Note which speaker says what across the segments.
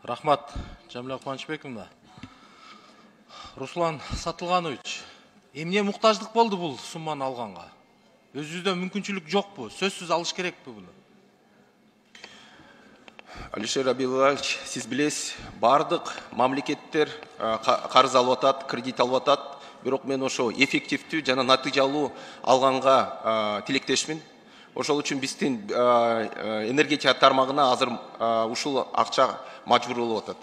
Speaker 1: Рахмат, Жамиля Кубанычбековна. Руслан Сатылганович, эмне муктаждык болду бул сумманы алганга? Өзүбүздө мүмкүнчүлүк жокпу? Сөзсүз алыш керекпи буну?
Speaker 2: Алишер Абилович, сиз билесиз, бардык мамлекеттер карыз алып атат, кредит алып атат. Бирок мен ошо эффективдүү жана натыйжалуу алганга тилектешмин. Ошол үчүн биздин энергетика тармагына азыр ушул акча мажбур болуп атат.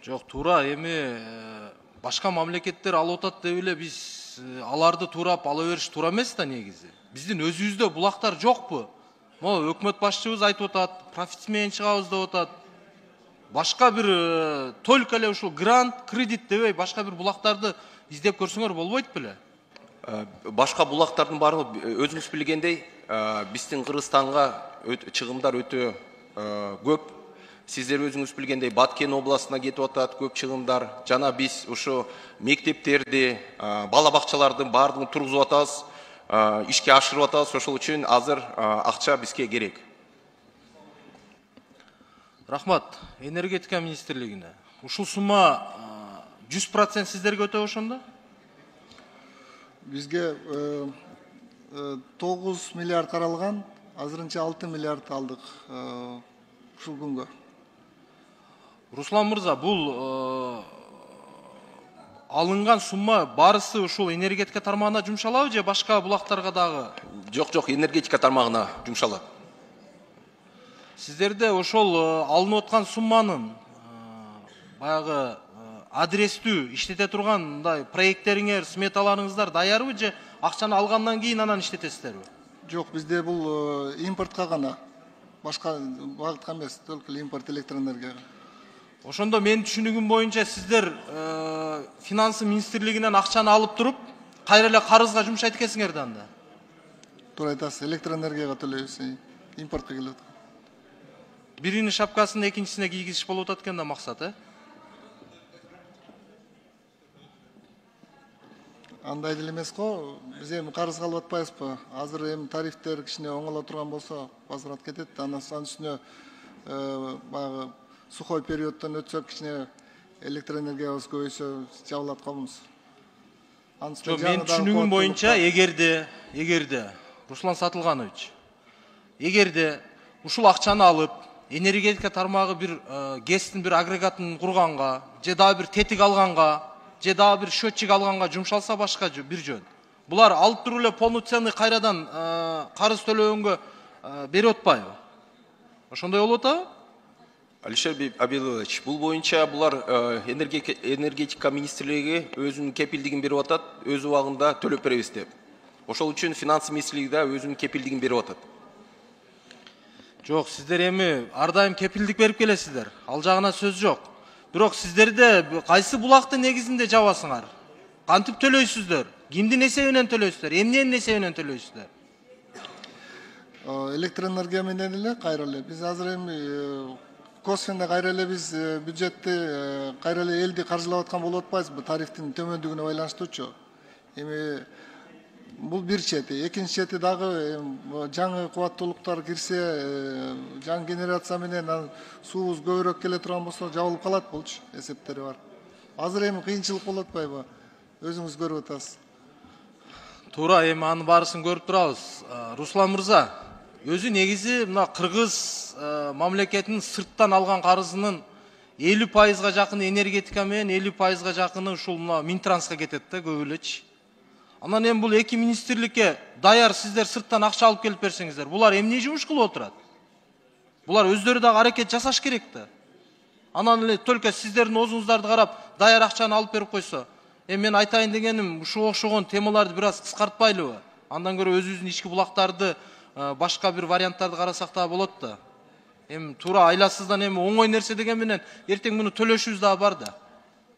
Speaker 1: Жок, туура, эми башка мамлекеттер алып атат деп эле биз аларды туурап ала бериш туура эмес да негизи. Биздин өзүбүздө булактар жокпу? Могу өкмөт башчыбыз айтып атат, профит менен чыгабыз деп атат. Башка бир только эле ушул грант, кредит дебей башка бир булактарды издеп көрсөңөр болбойт беле?
Speaker 2: Башка булактардын баары өзүңүз билгендей, биздин Кыргызстанга чыгымдар өтө көп. Сиздер өзүңүз билгендей, Баткен областына кетип атат көп чыгымдар. Жана биз ушу мектептерди, бала бакчалардын баардыгын тургузуп атабыз, ишке ашырып атабыз. Ошол үчүн азыр акча бизге керек.
Speaker 1: Рахмат, энергетика министрлигине. Ушул сумма 100% сиздерге өтөбү ошондо?
Speaker 3: Бизге 9 миллиард каралган, азырынча 6 миллиард алдык ушул күнгө.
Speaker 1: Руслан мырза, бул алынган сумма барысы ушул энергетика тармагына жумшалабы же башка булактарга дагы?
Speaker 2: Жок, энергетика тармагына жумшалат.
Speaker 1: Сиздерде ошол алынып аткан сумманын баягы адрестүү иштете турган мындай проекттериңер, сметаларыңыздар даярбы же акчаны алгандан кийин анан иштетесиздерби?
Speaker 3: Жок, бизде бул импортко гана, башка багытка эмес, только импорт электроэнергияга.
Speaker 1: Ошондо менин түшүнүгүм боюнча сиздер финансы министрлигинен акчаны алып туруп, кайра эле карызга жумшайт экенсиңер да анда.
Speaker 3: Туура айтасыз, электроэнергияга төлөйбүз, импортко келип атат.
Speaker 1: Биринин шапкасын экинчисине кийгизиш болуп атат экен да максат,
Speaker 3: Андай деле эмес го, биз эми карызга алып атпайбызбы? Азыр эми тарифтер кичине оңоло турган болсо, возврат кетет, анан үстүнө баягы сухой периоддон өтсөк, кичине электроэнергиябыз көбөйсө жабылат коебуз.
Speaker 1: Жок, менин түшүнүгүм боюнча, эгерде Руслан Сатылганович, эгерде ушул акчаны алып, энергетика тармагы бир ГЭСтин бир агрегатын курганга, же дагы бир тетик алганга, же дагы бир счетчик алганга жумшалса башка бир жөн. Булар алып туруп эле полноценный кайрадан карыз төлөгөнгө берип атпайбы? Ошондой болуп атабы?
Speaker 2: Алишер Абилович, бул боюнча булар энергетика министрлиги өзүнүн кепилдигин берип атат, өз убагында төлөп беребиз деп. Ошол үчүн финансы министрлиги да өзүнүн кепилдигин берип атат.
Speaker 1: Жок, сиздер эми ар дайым кепилдик берип келесиздер. Ал жагына сөз жок. Бирок сиздерде кайсы булакты негизинде жабасыңар? Кантип төлөйсүздөр? Кимдин эсебинен төлөйсүздөр? Эмненин эсебинен төлөйсүздөр?
Speaker 3: Электроэнергия менен эле кайра эле. Биз азыр эми косвенно кайра эле биз бюджетти кайра эле элди каржылап аткан болуп атпайбызбы? Тарифтин төмөндүгүнө байланыштуучу. Эми бул бир чети, экинчи чети дагы жаңы кубаттуулуктар кирсе, жаңы генерация менен суубуз көбүрөөк келе турган болсо жабылып калат болчу, эсептери бар. Азыр эми кыйынчылык болуп атпайбы? Өзүңүз көрүп атасыз.
Speaker 1: Туура, эми анын баарысын көрүп турабыз. Руслан мырза, өзү негизи мына Кыргыз мамлекетинин сырттан алган карызынын 50%га жакыны энергетика менен, 50%га жакыны ушул мына Минтрансқа кетет да көп элечи. Анан эми бул эки министрликке даяр сиздер сырттан акча алып келип берсеңиздер, булар эмне жумуш кылып отурат? Булар өздөрү дагы аракет жасаш керек да. Анан эле только сиздердин оозуңуздарды карап, даяр акчаны алып берип койсо, эми мен айтайын дегеним, ушуга окшогон темаларды бир аз кыскартпайлыбы? Андан көрө өзүбүздүн ички булактарды, башка бир варианттарды карасак да болот да. Эми туура айласыздан эми оңой нерсе деген менен эртең муну төлөшүбүз дагы бар да.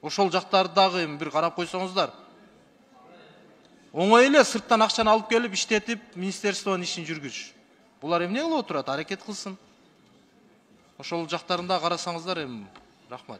Speaker 1: Ошол жактарды дагы эми бир карап койсоңуздар. Оңой эле сырттан акчаны алып келип иштетип, министерствонун ишин жүргүзүш. Булар эмне кылып отурат? Аракет кылсын. Ошол жактарында карасаңыздар эми. Рахмат.